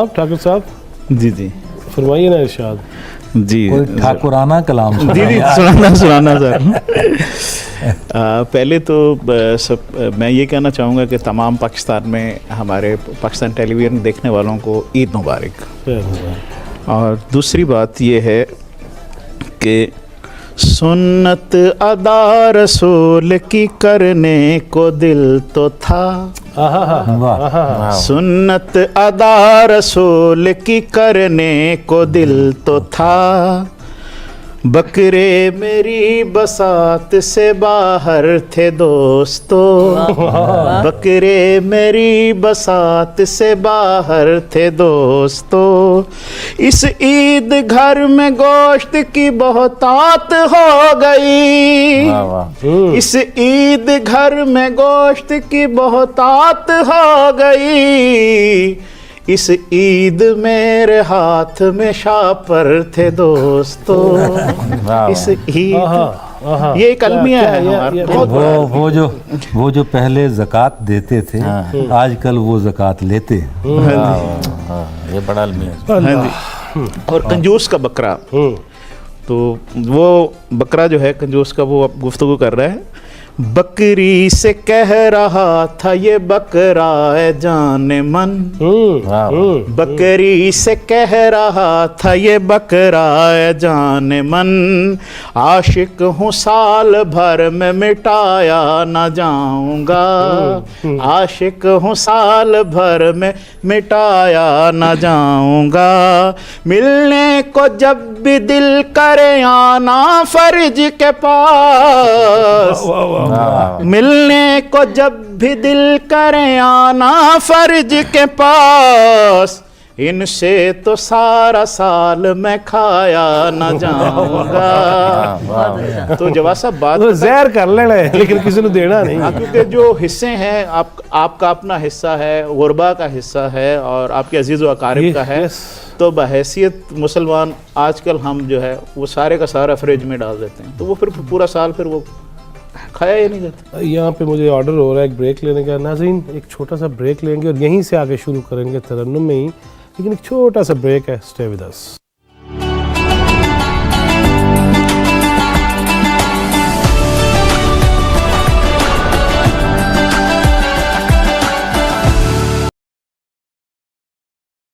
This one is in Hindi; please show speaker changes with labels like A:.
A: आप ठाकुर साहब
B: जी जी
A: फरमाइए ना इरशाद।
B: जी
C: कोई ठाकुराना कलाम
B: जी जी सुनाना सर। पहले तो मैं ये कहना चाहूँगा कि तमाम पाकिस्तान में हमारे पाकिस्तान टेलीविज़न देखने वालों को ईद मुबारक। और दूसरी बात ये है कि सुन्नत अदा रसूल की करने को दिल तो था,
C: वाह
B: सुन्नत अदा रसूल की करने को दिल तो था, बकरे मेरी बसात से बाहर थे दोस्तों, बकरे मेरी बसात से बाहर थे दोस्तों, इस ईद घर में गोश्त की बहुतात हो गई, इस ईद घर में गोश्त की बहुतात हो गई, इस ईद मेरे हाथ में शापर थे दोस्तों, इस ईद ये एक अलमिया है हमारा बहुत
C: वो जो पहले ज़कात देते थे आजकल वो ज़कात लेते हैं।
D: ये बड़ा अलमिया है।
B: हाँ जी। और कंजूस का बकरा, तो वो बकरा जो है कंजूस का, वो अब गुफ्तगू कर रहा है, बकरी से कह रहा था ये बकरा है जाने मन, बकरी से कह रहा था ये बकरा है जाने मन, आशिक हूँ साल भर में मिटाया न जाऊंगा, आशिक हूँ साल भर में मिटाया न जाऊंगा, मिलने को जब भी दिल करे आना फर्ज के पास, मिलने को जब भी दिल करे आना फर्ज के पास, इनसे तो सारा साल मैं खाया न जाऊंगा। तो जवाब साहब बात
A: जहर कर लेना है लेकिन किसी ने देना नहीं।
B: क्योंकि जो हिस्से हैं आपका अपना हिस्सा है, गुरबा का हिस्सा है और आपके अजीज़ व अकारिब का है, तो बहैसियत मुसलमान आजकल हम जो है वो सारे का सारा फ्रिज में डाल देते हैं, तो वो फिर पूरा साल फिर वो खाया ही नहीं जाता।
A: यहाँ पे मुझे ऑर्डर हो रहा है एक ब्रेक लेने का। नाज़रीन एक छोटा सा ब्रेक लेंगे और यहीं से आगे शुरू करेंगे तरन्नुम में ही, लेकिन एक छोटा सा ब्रेक है। Stay with us.